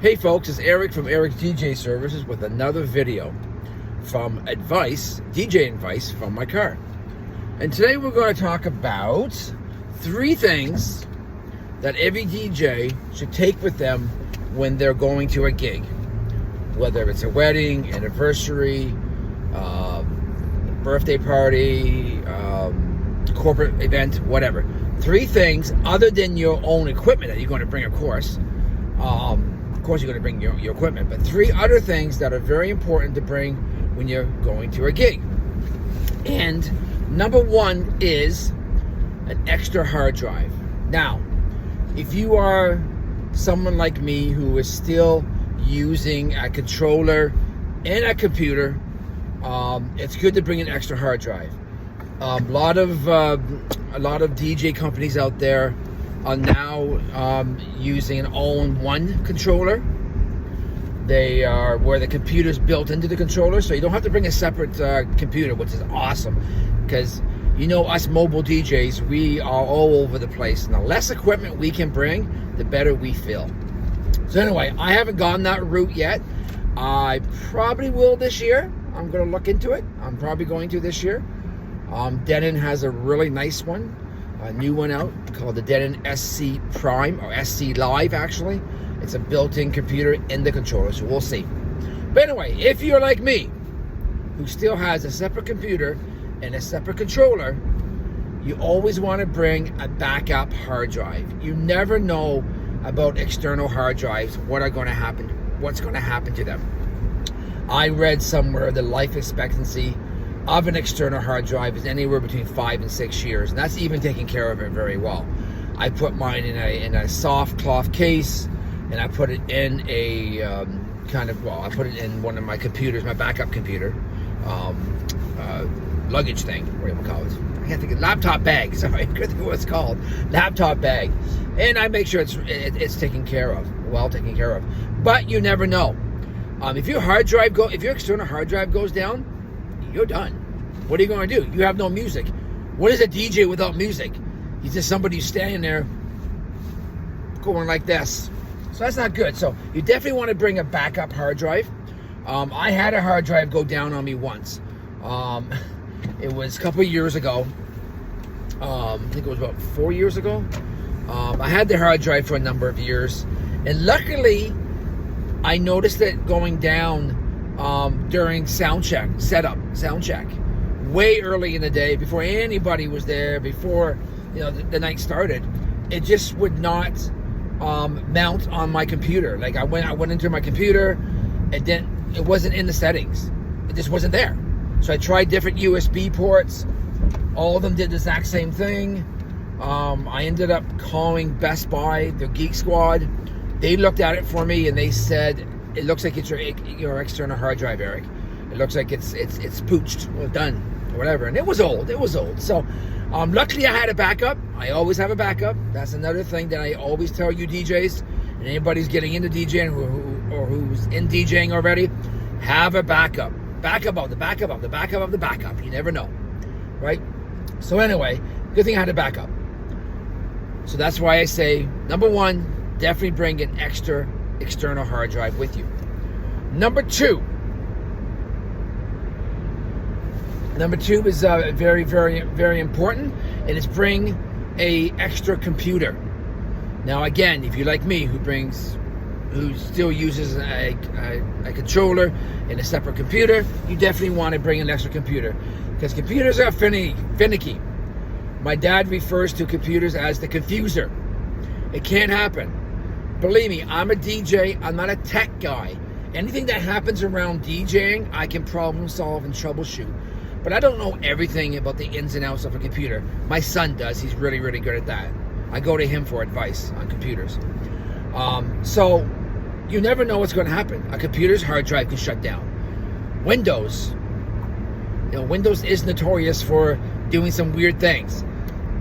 Hey folks, it's Eric from Eric's DJ Services with another video from DJ advice from my car. And today we're going to talk about 3 things that every DJ should take with them when they're going to a gig. Whether it's a wedding, anniversary, birthday party, corporate event, whatever. 3 things other than your own equipment that you're going to bring, of course. Of course, you're going to bring your equipment, but 3 other things that are very important to bring when you're going to a gig. And number 1 is an extra hard drive. Now, if you are someone like me who is still using a controller and a computer, it's good to bring an extra hard drive. A lot of DJ companies out there are now using an all-in-one controller. They are where the computer's built into the controller, so you don't have to bring a separate computer, which is awesome. Because you know, us mobile DJs, we are all over the place, and the less equipment we can bring, the better we feel. So anyway, I haven't gone that route yet. I probably will this year. I'm going to look into it. I'm probably going to this year. Denon has a really nice one, a new one out called the Denon SC Prime, or SC Live actually. It's a built-in computer in the controller, so we'll see. But anyway, if you're like me, who still has a separate computer and a separate controller, you always want to bring a backup hard drive. You never know about external hard drives, what's going to happen to them. I read somewhere the life expectancy of an external hard drive is anywhere between 5 and 6 years, and that's even taking care of it very well. I put mine in a soft cloth case, and I put it in a I put it in one of my computers, my backup computer, luggage thing, what do you call it? I can't think of laptop bag. Sorry, I can't think of what it's called. Laptop bag, and I make sure it's taken care of, well taken care of. But you never know. If your external hard drive goes down, you're done. What are you going to do? You have no music. What is a DJ without music? He's just somebody who's standing there going like this. So that's not good. So you definitely want to bring a backup hard drive. I had a hard drive go down on me once. It was a couple of years ago. I think it was about 4 years ago. I had the hard drive for a number of years, and luckily I noticed it going down during sound check, way early in the day, before anybody was there, before the night started. It just would not mount on my computer. Like I went into my computer, and then it wasn't in the settings. It just wasn't there. So I tried different USB ports. All of them did the exact same thing. I ended up calling Best Buy, the Geek Squad. They looked at it for me, and they said, it looks like it's your external hard drive, Eric. It looks like it's pooched or done or whatever. And it was old. So luckily I had a backup. I always have a backup. That's another thing that I always tell you DJs, and anybody who's getting into DJing or who's in DJing already, have a backup. Backup of the backup of the backup of the backup. You never know, right? So anyway, good thing I had a backup. So that's why I say, number 1, definitely bring an extra external hard drive with you. Number 2 is very, very, very important, and it's bring a extra computer. Now again, if you're like me, who still uses a controller and a separate computer, you definitely want to bring an extra computer, because computers are finicky. My dad refers to computers as the confuser. It can't happen. Believe me, I'm a DJ. I'm not a tech guy. Anything that happens around DJing, I can problem solve and troubleshoot. But I don't know everything about the ins and outs of a computer. My son does. He's really, really good at that. I go to him for advice on computers. So you never know what's going to happen. A computer's hard drive can shut down. Windows is notorious for doing some weird things.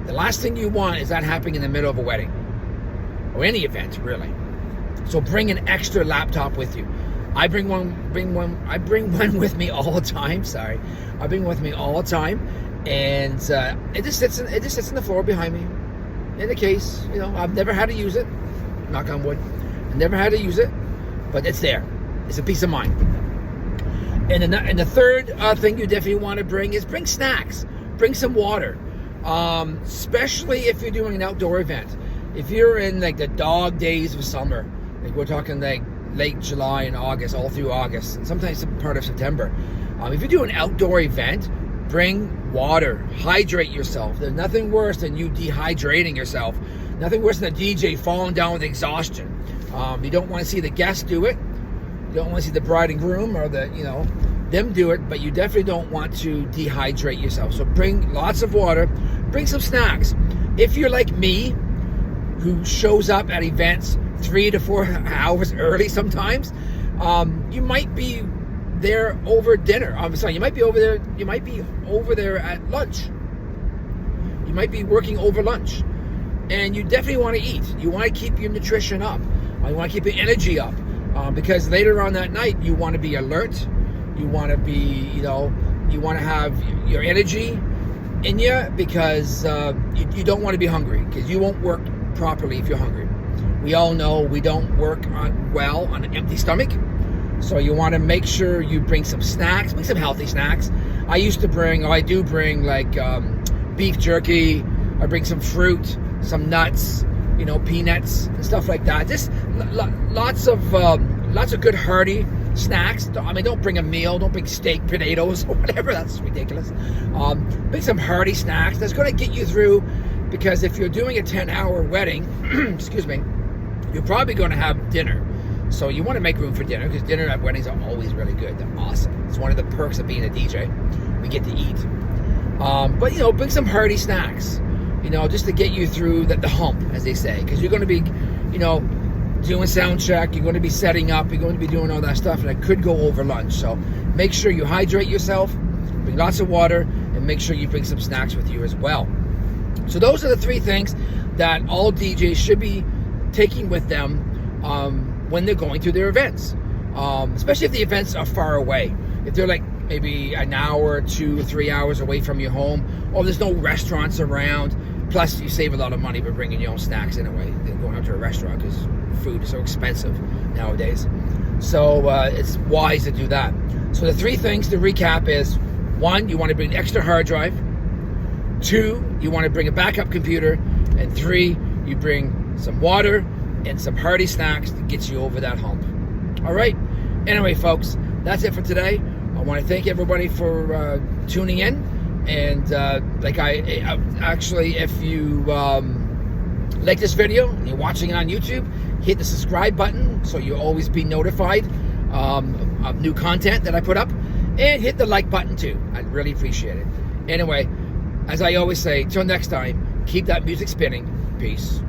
The last thing you want is that happening in the middle of a wedding or any event, really. So bring an extra laptop with you. I bring one with me all the time. Sorry, I bring one with me all the time, and it just sits in the floor behind me, in the case. I've never had to use it. Knock on wood. I never had to use it. but it's there. It's a peace of mind. And the third thing you definitely want to bring is bring snacks. Bring some water, especially if you're doing an outdoor event. If you're in like the dog days of summer, like we're talking like late July and August, all through August, and sometimes some part of September. If you do an outdoor event, bring water. Hydrate yourself. There's nothing worse than you dehydrating yourself. Nothing worse than a DJ falling down with exhaustion. You don't want to see the guests do it. You don't want to see the bride and groom or them do it, but you definitely don't want to dehydrate yourself. So bring lots of water, bring some snacks. If you're like me, who shows up at events 3 to 4 hours early sometimes, you might be there over dinner. I'm sorry, you might be over there at lunch. You might be working over lunch. And you definitely want to eat. You want to keep your nutrition up. You want to keep your energy up. Because later on that night, you want to be alert. You want to be, you want to have your energy in you, because you don't want to be hungry, because you won't work properly if you're hungry. We all know we don't work well on an empty stomach. So you want to make sure you bring some snacks, bring some healthy snacks. I do bring like beef jerky. I bring some fruit, some nuts, peanuts and stuff like that. Just lots of good hearty snacks. Don't bring a meal. Don't bring steak, potatoes, or whatever. That's ridiculous. Bring some hearty snacks. That's going to get you through, because if you're doing a 10-hour wedding, excuse me, you're probably going to have dinner. So you want to make room for dinner, because dinner at weddings are always really good. They're awesome. It's one of the perks of being a DJ. We get to eat. But bring some hearty snacks. Just to get you through the hump, as they say, because you're going to be, doing sound check, you're going to be setting up, you're going to be doing all that stuff, and it could go over lunch. So make sure you hydrate yourself, bring lots of water, and make sure you bring some snacks with you as well. So those are the 3 things that all DJs should be taking with them when they're going to their events, especially if the events are far away. If they're like maybe an hour, 2 or 3 hours away from your home, or there's no restaurants around. Plus, you save a lot of money by bringing your own snacks anyway than going out to a restaurant, because food is so expensive nowadays. So it's wise to do that. So the 3 things to recap is: 1, you want to bring an extra hard drive. 2, you want to bring a backup computer. And 3, you bring some water and some hearty snacks to get you over that hump. All right. Anyway, folks, that's it for today. I want to thank everybody for tuning in. And if you like this video and you're watching it on YouTube, hit the subscribe button so you'll always be notified of new content that I put up, and hit the like button too. I'd really appreciate it. Anyway, as I always say, till next time, keep that music spinning. Peace.